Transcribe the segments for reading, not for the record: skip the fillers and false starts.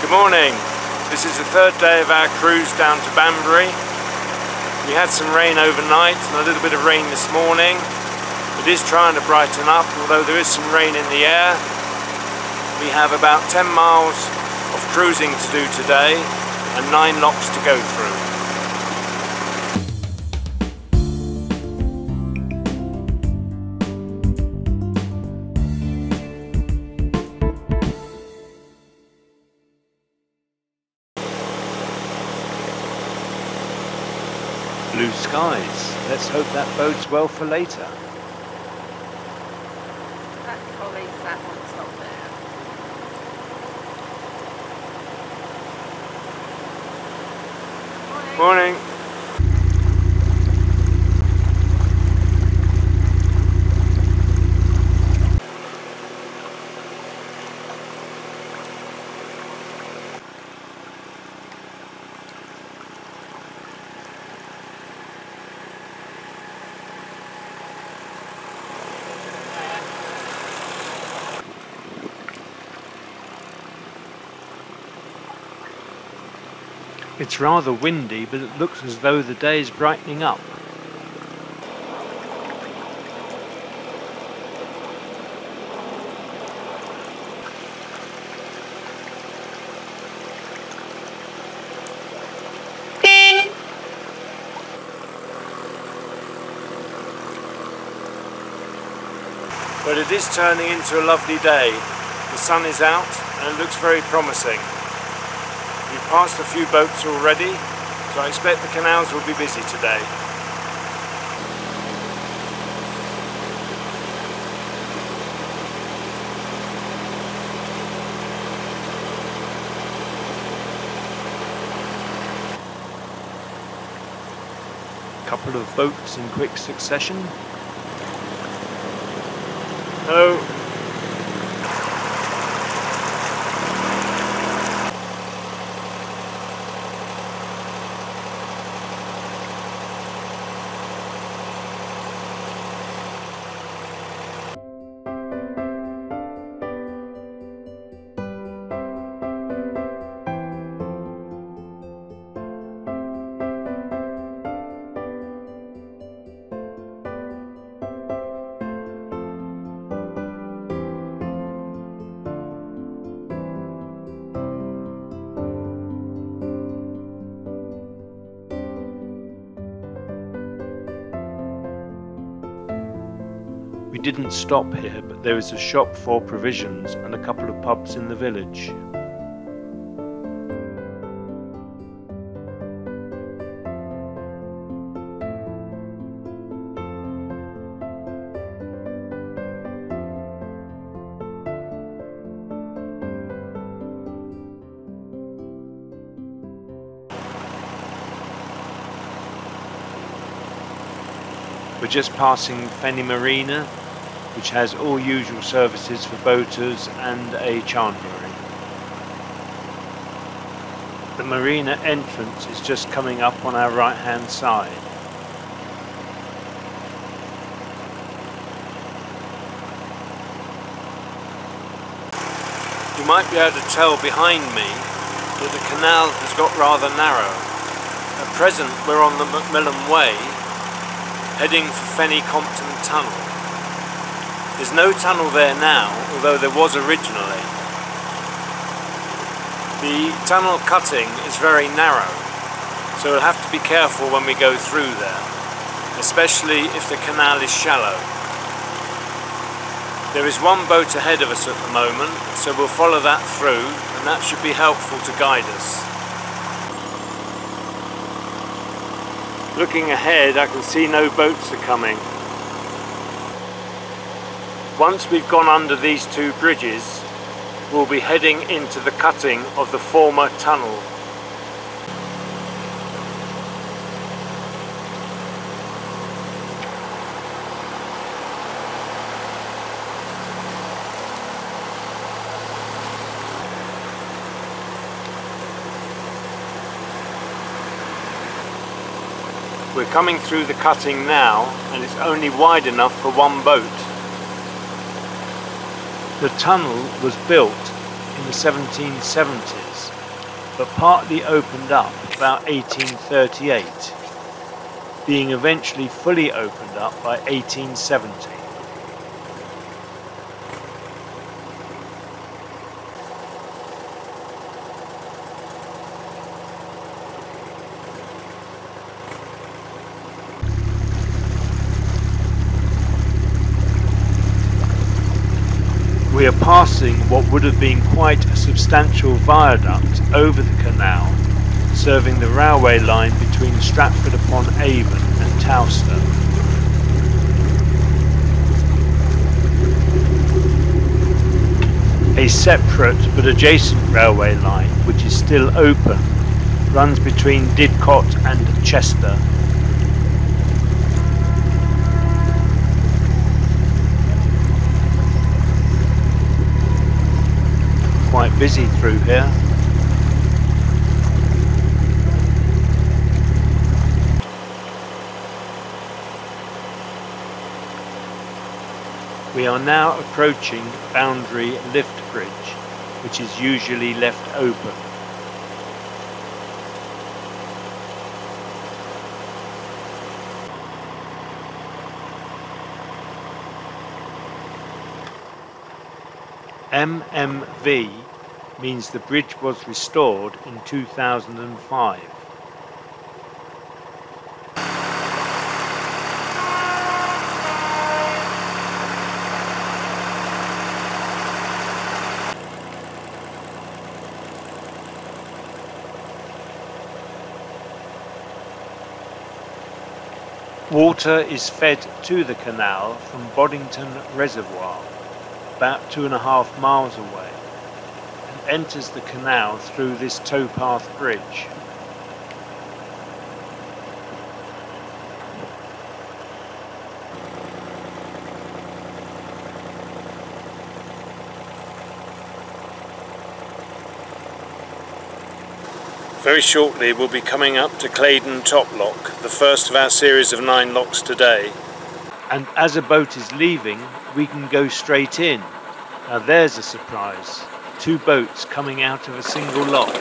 Good morning. This is the third day of our cruise down to Banbury. We had some rain overnight and a little bit of rain this morning. It is trying to brighten up, although there is some rain in the air. We have about 10 miles of cruising to do today and 9 locks to go through. Blue skies. Let's hope that bodes well for later. That trolley, that one's not there. Morning. It's rather windy, but it looks as though the day is brightening up. But it is turning into a lovely day. The sun is out and it looks very promising. We've passed a few boats already, so I expect the canals will be busy today. A couple of boats in quick succession. Hello. We didn't stop here, but there is a shop for provisions and a couple of pubs in the village. We're just passing Fenny Marina, which has all usual services for boaters and a chandlery. The marina entrance is just coming up on our right hand side. You might be able to tell behind me that the canal has got rather narrow. At present we're on the Macmillan Way, heading for Fenny Compton Tunnel. There's no tunnel there now, although there was originally. The tunnel cutting is very narrow, so we'll have to be careful when we go through there, especially if the canal is shallow. There is one boat ahead of us at the moment, so we'll follow that through, and that should be helpful to guide us. Looking ahead, I can see no boats are coming. Once we've gone under these two bridges, we'll be heading into the cutting of the former tunnel. We're coming through the cutting now, and it's only wide enough for one boat. The tunnel was built in the the 1770s, but partly opened up about 1838, being eventually fully opened up by 1870. We are passing what would have been quite a substantial viaduct over the canal, serving the railway line between Stratford-upon-Avon and Towcester. A separate but adjacent railway line, which is still open, runs between Didcot and Chester. Quite busy through here. We are now approaching Banbury lift bridge, which is usually left open. MMV means the bridge was restored in 2005. Water is fed to the canal from Boddington Reservoir, about 2.5 miles away, and enters the canal through this towpath bridge. Very shortly we'll be coming up to Claydon Top Lock, the first of our series of 9 locks today. And as a boat is leaving, we can go straight in. Now there's a surprise. 2 boats coming out of a single lock.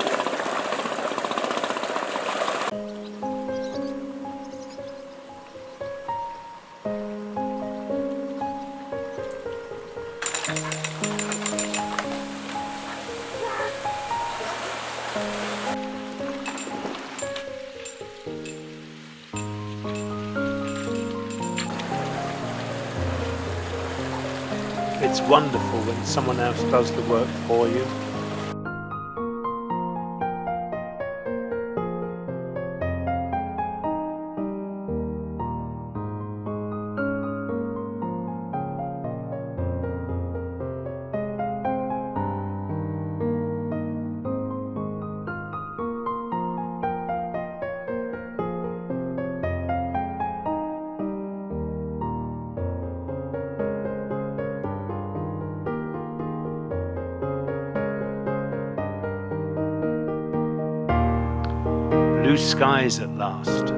It's wonderful when someone else does the work for you. Blue skies at last.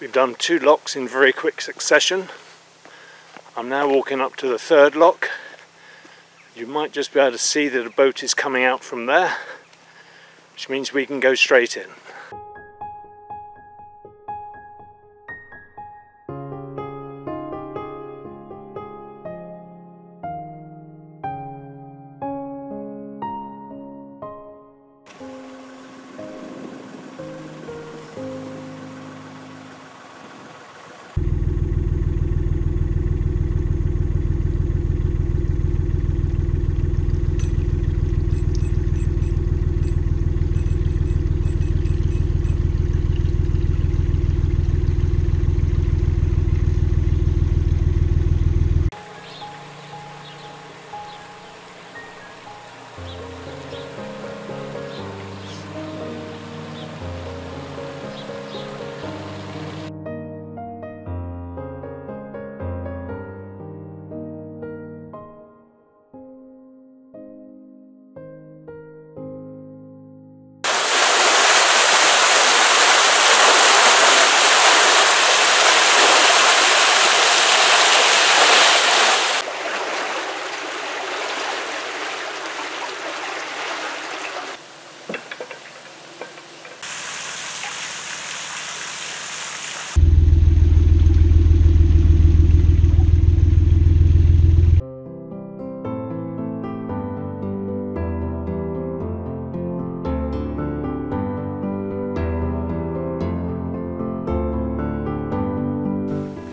We've done 2 locks in very quick succession. I'm now walking up to the 3rd lock. You might just be able to see that a boat is coming out from there, which means we can go straight in.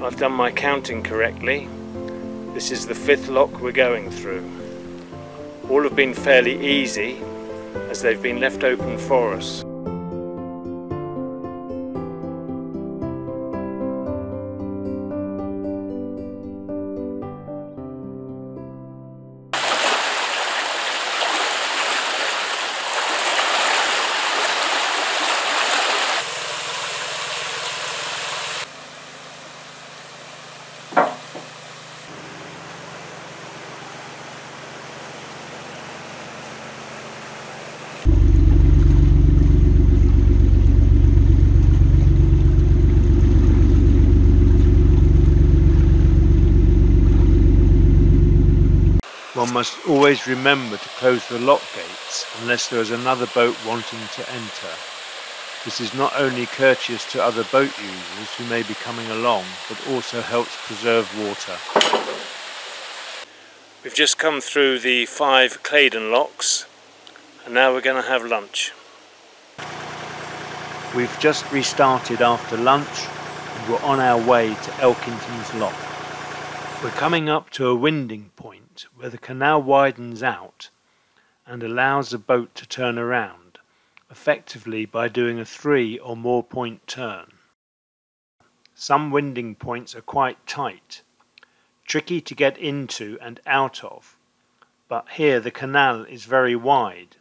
I've done my counting correctly. This is the 5th lock we're going through. All have been fairly easy as they've been left open for us. One must always remember to close the lock gates unless there is another boat wanting to enter. This is not only courteous to other boat users who may be coming along, but also helps preserve water. We've just come through the 5 Claydon locks, and now we're going to have lunch. We've just restarted after lunch and we're on our way to Elkington's Lock. We're coming up to a winding point where the canal widens out and allows the boat to turn around, effectively by doing a 3 or more point turn. Some winding points are quite tight, tricky to get into and out of, but here the canal is very wide,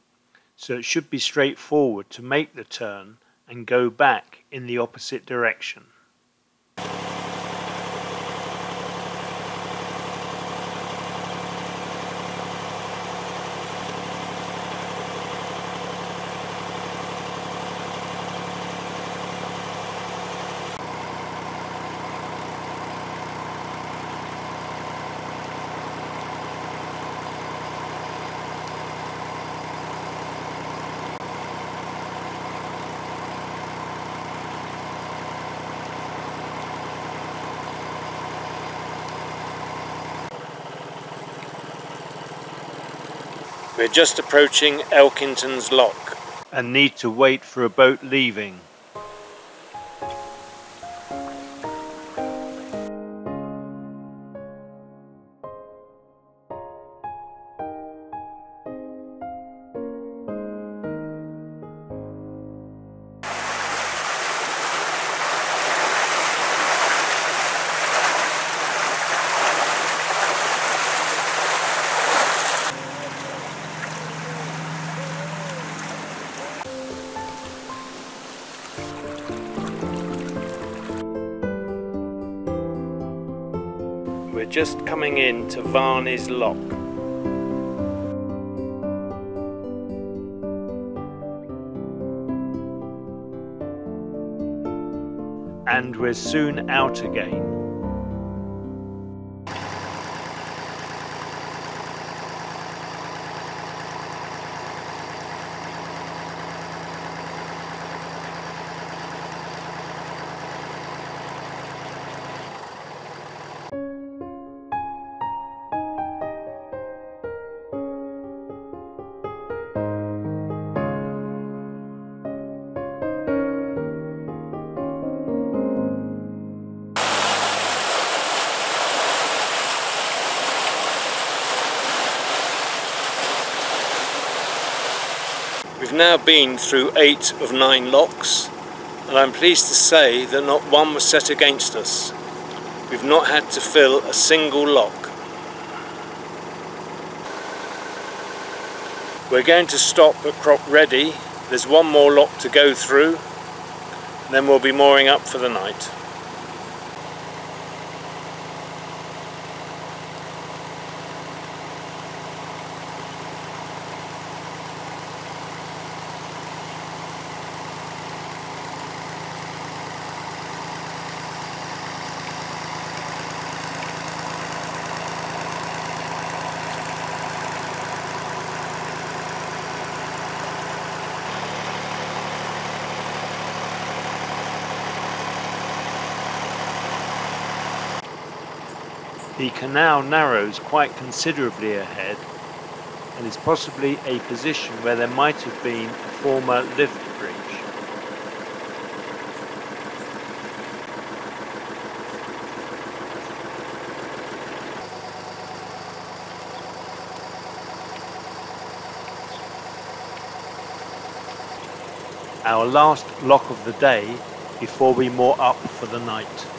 so it should be straightforward to make the turn and go back in the opposite direction. We're just approaching Elkington's Lock and need to wait for a boat leaving. We're just coming in to Varney's Lock. And we're soon out again. We've now been through 8 of 9 locks, and I'm pleased to say that not one was set against us. We've not had to fill a single lock. We're going to stop at Cropredy. There's one more lock to go through, and then we'll be mooring up for the night. The canal narrows quite considerably ahead and is possibly a position where there might have been a former lift bridge. our last lock of the day before we moor up for the night.